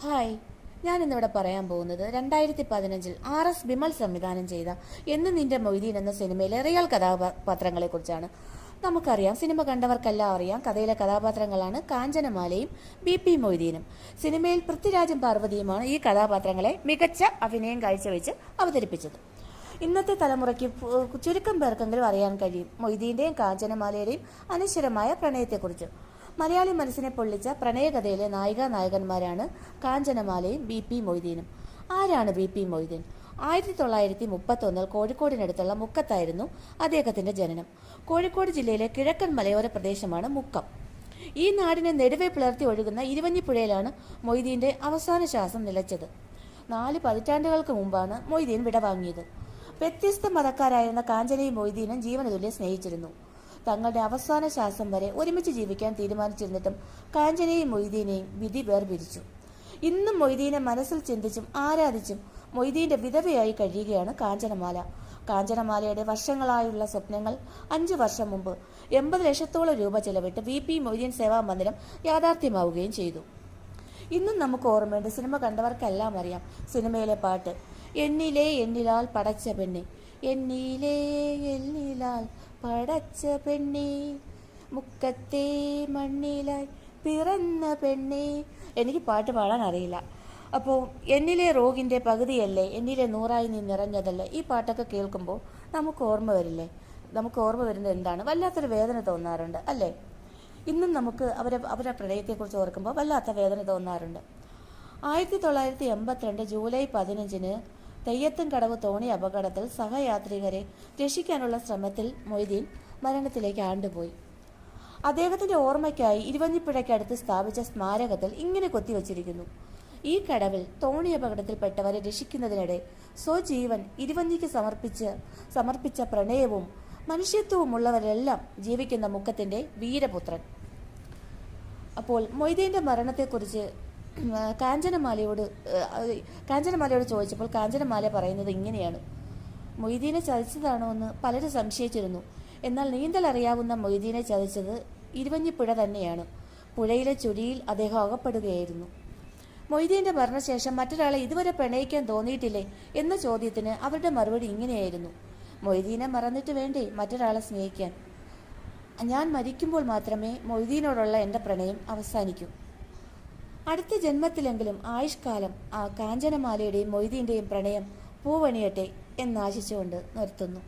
Hi, ഞാനിന്നിവിടെ പറയാൻ പോകുന്നത് 2015 RS ബിമൽ സംവിധാനം ചെയ്ത എന്ന് നിന്റെ മൊയ്തീൻ എന്ന സിനിമയിലെ റിയൽ കഥാപാത്രങ്ങളെക്കുറിച്ചാണ്. നമുക്കറിയാം, സിനിമ കണ്ടവർക്കെല്ലാം അറിയാം, കഥയിലെ കഥാപാത്രങ്ങളാണ് കാഞ്ചനമാലയും BP മൊയ്തീനും. സിനിമയിൽ പൃഥ്വിരാജും പാർവതിയുമാണ് ഈ കഥാപാത്രങ്ങളെ മികച്ച അഭിനയം കാഴ്ചവെച്ച് അവതരിപ്പിച്ചത്. ഇന്നത്തെ തലമുറയ്ക്ക് ചുരുക്കം പേർക്കെങ്കിലും അറിയാൻ കഴിയും മൊയ്തീന്റെയും കാഞ്ചനമാലയുടെയും അനശ്വരമായ പ്രണയത്തെക്കുറിച്ച്. മലയാളി മനസ്സിനെ പൊള്ളിച്ച പ്രണയകഥയിലെ നായികാനായകന്മാരാണ് കാഞ്ചനമാലയും BP മൊയ്തീനും. ആരാണ് BP മൊയ്തീൻ? 1931 കോഴിക്കോടിനടുത്തുള്ള മുക്കത്തായിരുന്നു അദ്ദേഹത്തിന്റെ ജനനം. കോഴിക്കോട് ജില്ലയിലെ കിഴക്കൻ മലയോര പ്രദേശമാണ് മുക്കം. ഈ നാടിനെ നെടുവെ പിളർത്തി ഒഴുകുന്ന ഇരുവഞ്ഞിപ്പുഴയിലാണ് മൊയ്തീന്റെ അവസാന ശ്വാസം നിലച്ചത്. 4 പതിറ്റാണ്ടുകൾക്ക് മുമ്പാണ് മൊയ്തീൻ വിടവാങ്ങിയത്. വ്യത്യസ്ത മതക്കാരായിരുന്ന കാഞ്ചനയും മൊയ്തീനും ജീവനതുല്യം സ്നേഹിച്ചിരുന്നു. തങ്ങളുടെ അവസാന ശ്വാസം വരെ ഒരുമിച്ച് ജീവിക്കാൻ തീരുമാനിച്ചിരുന്നിട്ടും കാഞ്ചനയും മൊയ്തീനെയും വിധി വേർപിരിച്ചു. ഇന്നും മൊയ്തീനെ മനസ്സിൽ ചിന്തിച്ചും ആരാധിച്ചും മൊയ്തീന്റെ വിധവയായി കഴിയുകയാണ് കാഞ്ചനമാല. കാഞ്ചനമാലയുടെ വർഷങ്ങളായുള്ള സ്വപ്നങ്ങൾ 5 വർഷം മുമ്പ് 80 ലക്ഷത്തോളം രൂപ ചെലവിട്ട് BP മൊയ്തീൻ സേവാ മന്ദിരം യാഥാർത്ഥ്യമാവുകയും ചെയ്തു. ഇന്നും നമുക്ക് ഓർമ്മയുണ്ട്, സിനിമ കണ്ടവർക്കെല്ലാം അറിയാം സിനിമയിലെ പാട്ട്. എന്നിലേ എന്നിലാൽ പടച്ച പെണ്ണെ, എന്നിലേ എന്നിലാൽ പടച്ച പെണ്ണെ, മുക്കത്തെ മണ്ണിലായി പിറന്ന പെണ്ണെ. എനിക്ക് പാട്ട് പാടാൻ അറിയില്ല. അപ്പോൾ എന്നിലെ റോഗിൻ്റെ പകുതിയല്ലേ, എന്നിലെ 100ആയി നീ നിറഞ്ഞതല്ലേ, ഈ പാട്ടൊക്കെ കേൾക്കുമ്പോൾ നമുക്ക് ഓർമ്മ വരില്ലേ? നമുക്ക് ഓർമ്മ വരുന്നത് എന്താണ്? വല്ലാത്തൊരു വേദന തോന്നാറുണ്ട് അല്ലേ? ഇന്നും നമുക്ക് അവരുടെ പ്രണയത്തെക്കുറിച്ച് ഓർക്കുമ്പോൾ വല്ലാത്ത വേദന തോന്നാറുണ്ട്. 1982 ജൂലൈ 15 തെയ്യത്തും കടവ് തോണി അപകടത്തിൽ സഹയാത്രികരെ രക്ഷിക്കാനുള്ള ശ്രമത്തിൽ മൊയ്തീൻ മരണത്തിലേക്ക് ആണ്ടുപോയി. അദ്ദേഹത്തിന്റെ ഓർമ്മയ്ക്കായി ഇരുവഞ്ഞിപ്പുഴയ്ക്കടുത്ത് സ്ഥാപിച്ച സ്മാരകത്തിൽ ഇങ്ങനെ കൊത്തിവച്ചിരിക്കുന്നു: ഈ കടവിൽ തോണി അപകടത്തിൽപ്പെട്ടവരെ രക്ഷിക്കുന്നതിനിടെ സ്വജീവൻ ഇരുവഞ്ഞിക്ക് സമർപ്പിച്ച പ്രണയവും മനുഷ്യത്വവുമുള്ളവരെല്ലാം ജീവിക്കുന്ന മുക്കത്തിന്റെ വീരപുത്രൻ. അപ്പോൾ മൊയ്തീന്റെ മരണത്തെക്കുറിച്ച് കാഞ്ചനമാലയോട് ചോദിച്ചപ്പോൾ കാഞ്ചനമാല പറയുന്നത് ഇങ്ങനെയാണ്: മൊയ്തീനെ ചതിച്ചതാണോ എന്ന് പലരും സംശയിച്ചിരുന്നു. എന്നാൽ നീന്തൽ അറിയാവുന്ന മൊയ്തീനെ ചതിച്ചത് ഇരുവഞ്ഞിപ്പുഴ തന്നെയാണ്. പുഴയിലെ ചുഴിയിൽ അദ്ദേഹം അകപ്പെടുകയായിരുന്നു. മൊയ്തീന്റെ മരണശേഷം മറ്റൊരാളെ ഇതുവരെ പ്രണയിക്കാൻ തോന്നിയിട്ടില്ലേ എന്ന ചോദ്യത്തിന് അവരുടെ മറുപടി ഇങ്ങനെയായിരുന്നു: മൊയ്തീനെ മറന്നിട്ട് വേണ്ടേ മറ്റൊരാളെ സ്നേഹിക്കാൻ? ഞാൻ മരിക്കുമ്പോൾ മാത്രമേ മൊയ്തീനോടുള്ള എൻ്റെ പ്രണയം അവസാനിക്കൂ. അടുത്ത ജന്മത്തിലെങ്കിലും ആയുഷ്കാലം ആ കാഞ്ചനമാലയുടെയും മൊയ്തീന്റെയും പ്രണയം പൂവണിയട്ടെ എന്നാശിച്ചുകൊണ്ട് നിർത്തുന്നു.